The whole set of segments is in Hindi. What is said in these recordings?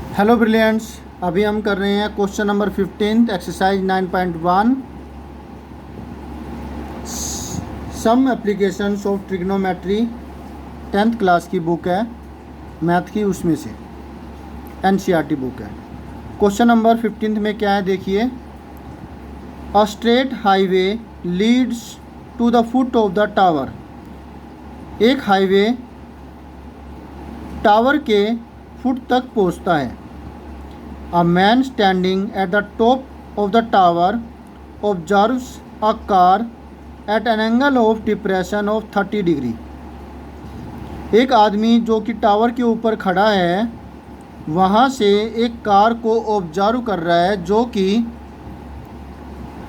हेलो ब्रिलियंट्स, अभी हम कर रहे हैं question number 15 exercise 9.1 some applications of trigonometry. 10th class की बुक है मैथ की, उसमें से एनसीईआरटी बुक है। क्वेश्चन नंबर 15 में क्या है देखिए। A straight highway leads to the foot of the tower. एक हाईवे टावर के फुट तक पहुंचता है। A man standing at the top of the tower observes a car at an angle of depression of 30 degree. एक आदमी जो कि टावर के ऊपर खड़ा है वहाँ से एक कार को ऑब्जर्व कर रहा है जो कि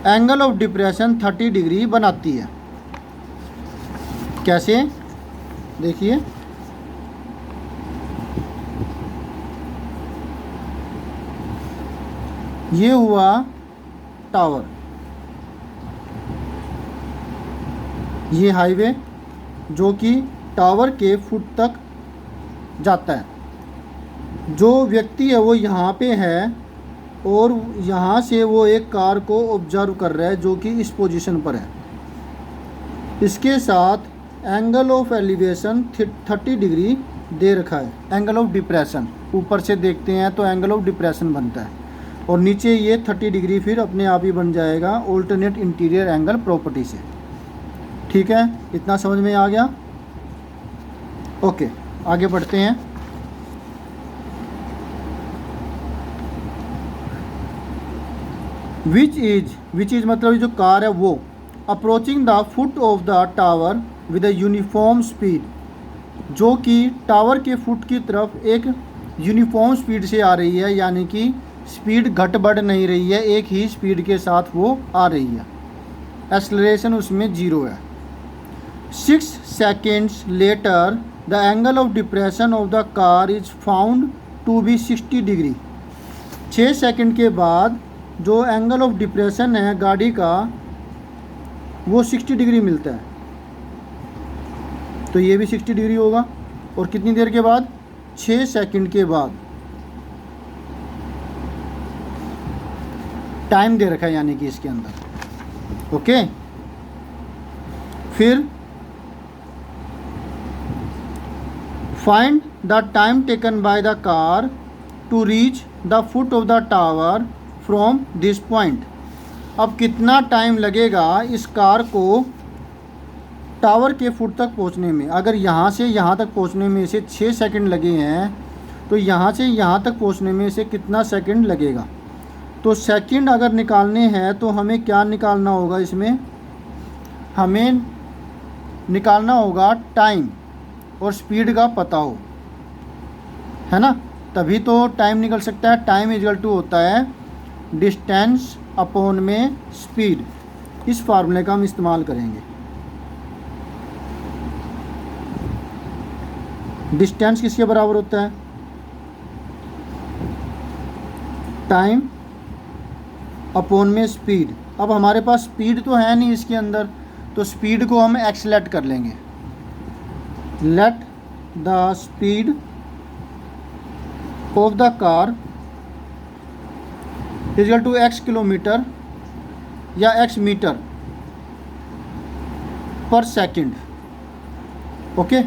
एंगल ऑफ डिप्रेशन 30 डिग्री बनाती है। कैसे देखिए। ये हुआ टावर, ये हाईवे जो कि टावर के फुट तक जाता है। जो व्यक्ति है वो यहाँ पे है और यहाँ से वो एक कार को ऑब्जर्व कर रहा है जो कि इस पोजीशन पर है। इसके साथ एंगल ऑफ एलिवेशन 30 डिग्री दे रखा है। एंगल ऑफ डिप्रेशन ऊपर से देखते हैं तो एंगल ऑफ डिप्रेशन बनता है और नीचे ये 30 डिग्री फिर अपने आप ही बन जाएगा ऑल्टरनेट इंटीरियर एंगल प्रॉपर्टी से। ठीक है, इतना समझ में आ गया। ओके, आगे बढ़ते हैं। विच इज मतलब जो कार है वो approaching the foot of the tower with a uniform speed, जो कि टावर के फुट की तरफ एक यूनिफॉर्म स्पीड से आ रही है, यानी कि स्पीड घट बढ़ नहीं रही है, एक ही स्पीड के साथ वो आ रही है। एक्सेलरेशन उसमें 0 है। 6 seconds later the angle of depression of the car is found to be 60 degree. 6 second के बाद जो एंगल ऑफ डिप्रेशन है गाड़ी का वो 60 डिग्री मिलता है, तो ये भी 60 डिग्री होगा। और कितनी देर के बाद? 6 सेकेंड के बाद। टाइम दे रखा है यानी कि इसके अंदर। ओके, फिर find the time taken by the car to reach the foot of the tower from this point. अब कितना टाइम लगेगा इस कार को टावर के फुट तक पहुंचने में। अगर यहाँ से यहाँ तक पहुंचने में इसे 6 सेकंड लगे हैं तो यहाँ से यहाँ तक पहुंचने में इसे कितना सेकंड लगेगा। तो सेकंड अगर निकालने हैं तो हमें क्या निकालना होगा, इसमें हमें निकालना होगा टाइम और स्पीड का पता हो, है ना, तभी तो टाइम निकल सकता है। टाइम इक्वल टू होता है डिस्टेंस अपॉन में स्पीड। इस फार्मूले का हम इस्तेमाल करेंगे। डिस्टेंस किसके बराबर होता है? टाइम अपॉन में स्पीड। अब हमारे पास स्पीड तो है नहीं इसके अंदर, तो स्पीड को हम एक्सलेट कर लेंगे। Let the speed of the car equal to x kilometre या x मीटर पर सेकंड। ओके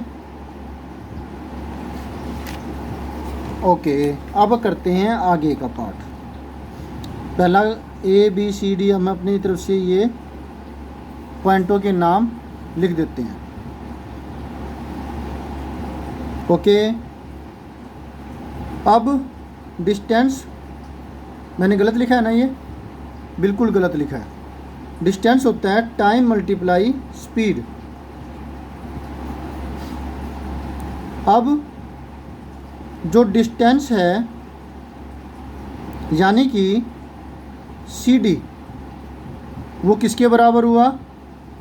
ओके, अब करते हैं आगे का पार्ट। पहला ABCD हम अपनी तरफ से ये पॉइंटों के नाम लिख देते हैं। ओके, अब डिस्टेंस मैंने गलत लिखा है ना, ये बिल्कुल गलत लिखा है। डिस्टेंस होता है टाइम मल्टीप्लाई स्पीड। अब जो डिस्टेंस है यानी कि CD वो किसके बराबर हुआ?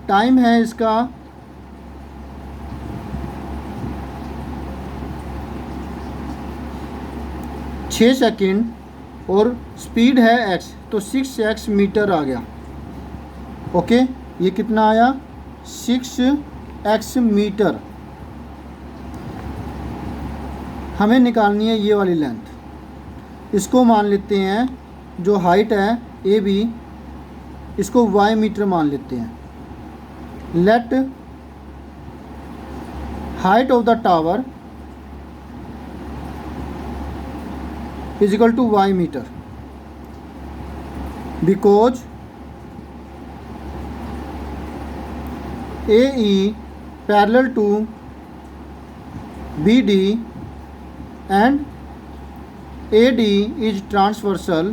टाइम है इसका 6 सेकेंड और स्पीड है x, तो 6x मीटर आ गया। ओके, ये कितना आया? 6x metre. हमें निकालनी है ये वाली लेंथ। इसको मान लेते हैं, जो हाइट है ए बी, इसको वाई मीटर मान लेते हैं। Let height of the tower is equal to Y metre, because AE parallel to BD and AD is transversal।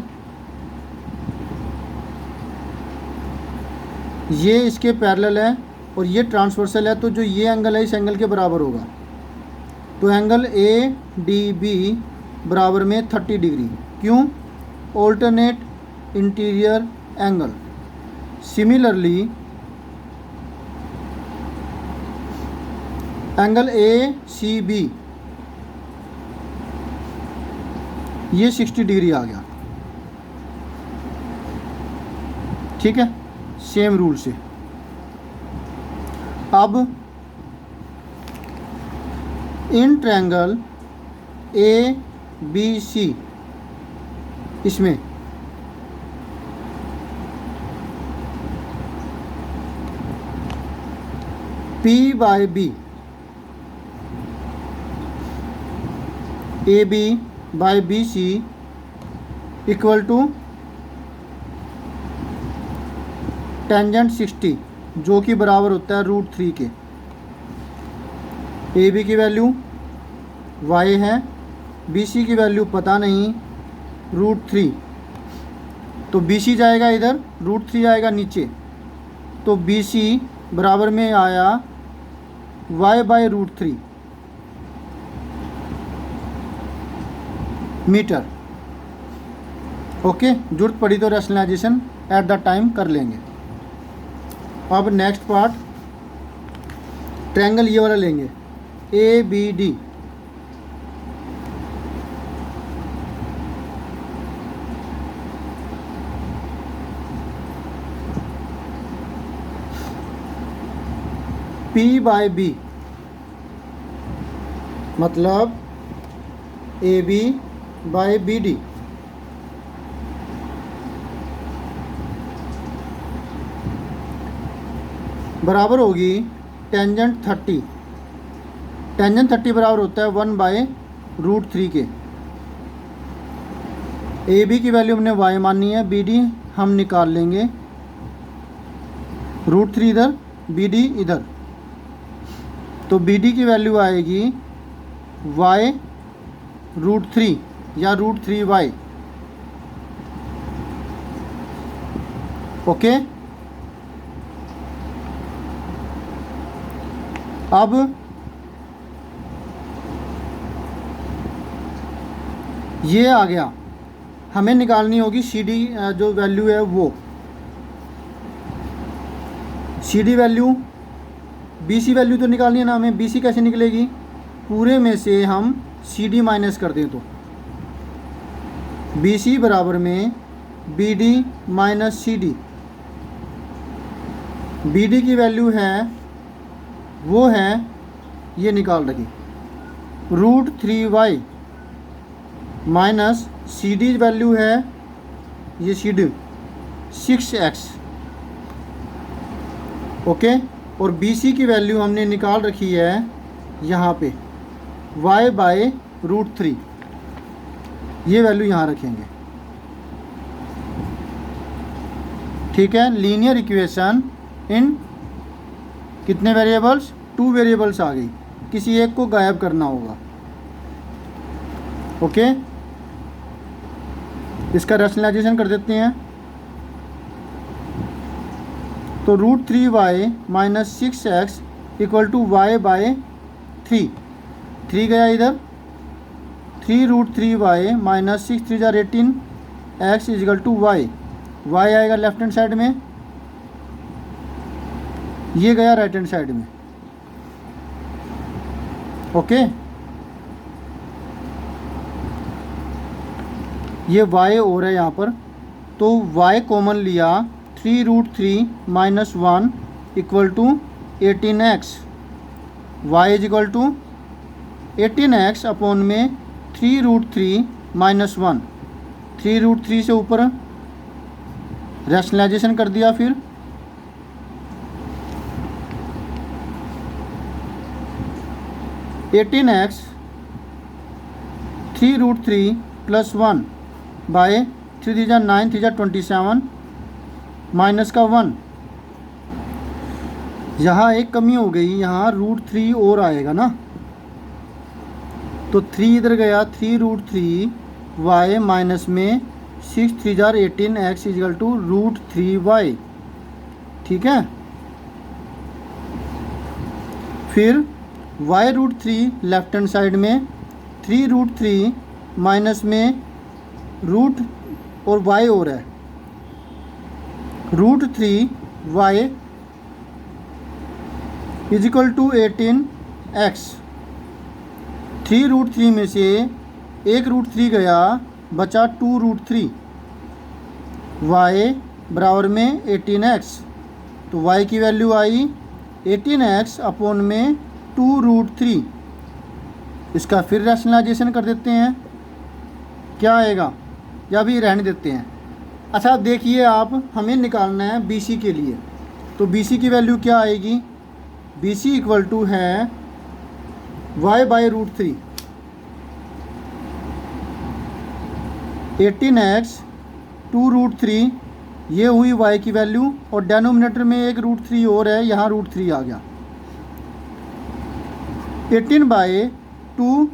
ये इसके पैरेलल है और ये ट्रांसवर्सल है, तो जो ये एंगल है इस एंगल के बराबर होगा। तो एंगल ADB बराबर में 30 डिग्री। क्यों? Alternate interior angle. Similarly angle ACB ये 60 डिग्री आ गया। ठीक है, सेम रूल से। अब इन ट्रायंगल ABC इसमें P/B AB by BC equal to tangent 60, जो कि बराबर होता है √3 के। AB की वैल्यू y है, BC की वैल्यू पता नहीं, √3। तो BC जाएगा इधर, √3 आएगा नीचे, तो BC बराबर में आया y बाई √3 मीटर। ओके, जरूरत पड़ी तो रैशनलाइजेशन एट द टाइम कर लेंगे। अब नेक्स्ट पार्ट, ट्रायंगल ये वाला लेंगे ABD। P/B मतलब AB बाई BD बराबर होगी टेंजेंट 30। टेंजेंट 30 बराबर होता है 1 बाई √3 के। AB की वैल्यू हमने y माननी है, BD हम निकाल लेंगे, √3 इधर, BD इधर। तो BD की वैल्यू आएगी y √3 या √3y। ओके, अब ये आ गया, हमें निकालनी होगी CD जो वैल्यू है वो। CD वैल्यू, BC वैल्यू तो निकालनी है ना हमें। BC कैसे निकलेगी? पूरे में से हम CD माइनस कर दें तो BC बराबर में BD माइनस CD। BD की वैल्यू है, वो है ये निकाल रखी, √3y माइनस CD वैल्यू है ये CD 6x। ओके, और BC की वैल्यू हमने निकाल रखी है यहाँ पे y बाई √3। ये वैल्यू यहाँ रखेंगे। ठीक है, लीनियर इक्वेशन इन कितने वेरिएबल्स? 2 वेरिएबल्स आ गई, किसी एक को गायब करना होगा। ओके, इसका रैशनलाइजेशन कर देते हैं। तो √3y minus 6x equal to y by 3 गया इधर, 3√3y माइनस 6 3 जार 18 x is equal to y आएगा लेफ्ट हैंड साइड में, ये गया राइट हैंड साइड में। ओके, ये y और है यहाँ पर, तो y कॉमन लिया, 3√3 minus 1 equal to 18x, y is equal to 18x upon में 3√3 माइनस 1। 3√3 से ऊपर रैशनलाइजेशन कर दिया, फिर 18x 3√3 + 1 बाय 3 3 जा 9 3 जा 27 माइनस का 1। यहाँ एक कमी हो गई, यहाँ √3 और आएगा ना, तो 3 इधर गया, 3√3 y माइनस में 6 3 jar 18x equal to √3y। ठीक है, फिर y√3 लेफ्ट हैंड साइड में 3√3 माइनस में रूट और y और है √3y इजिकल टू 18x। 3√3 में से एक √3 गया, बचा 2√3, y बराबर में 18x, तो y की वैल्यू आई 18x अपॉन में 2√3। इसका फिर रैशनलाइजेशन कर देते हैं, क्या आएगा, या भी रहने देते हैं। अच्छा अब देखिए, आप हमें निकालना है BC के लिए, तो BC की वैल्यू क्या आएगी, BC इक्वल टू है y बाई √3, 18x 2√3, ये हुई y की वैल्यू, और डेनोमिनेटर में एक √3 और है, यहाँ √3 आ गया। 18 बाई 2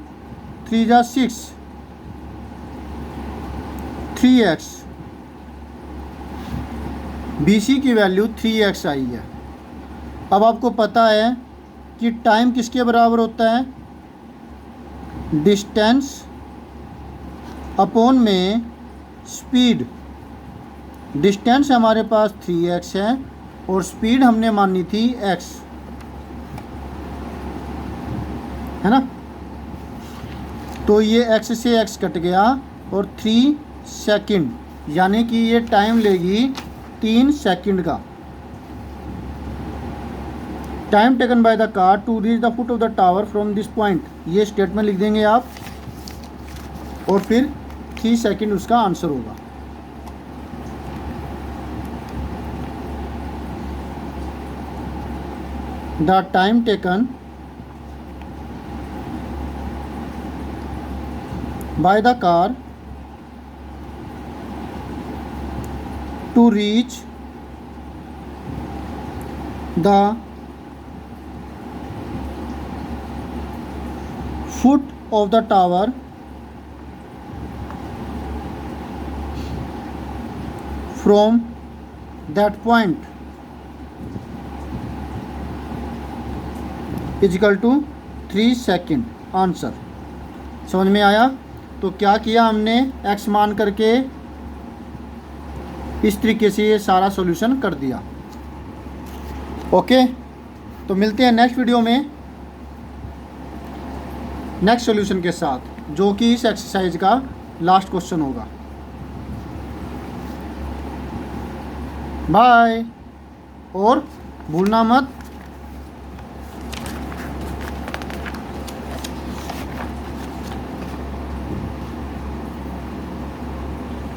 3 जा 6 3x, BC की वैल्यू 3x आई है। अब आपको पता है कि टाइम किसके बराबर होता है, डिस्टेंस अपॉन में स्पीड। डिस्टेंस हमारे पास 3x है और स्पीड हमने मानी थी x, है ना, तो ये x से x कट गया और 3 सेकंड, यानी कि ये टाइम लेगी 3 सेकंड का। Time taken by the car to reach the foot of the tower from this point, ये स्टेटमेंट लिख देंगे आप, और फिर 3 सेकंड उसका आंसर होगा। The time taken by the car to reach the foot of the tower from that point is equal to 3 second. Answer समझ में आया? तो क्या किया हमने, x मान करके इस तरीके से ये सारा सॉल्यूशन कर दिया। ओके, तो मिलते हैं नेक्स्ट वीडियो में नेक्स्ट सॉल्यूशन के साथ, जो कि इस एक्सरसाइज का लास्ट क्वेश्चन होगा। बाय, और भूलना मत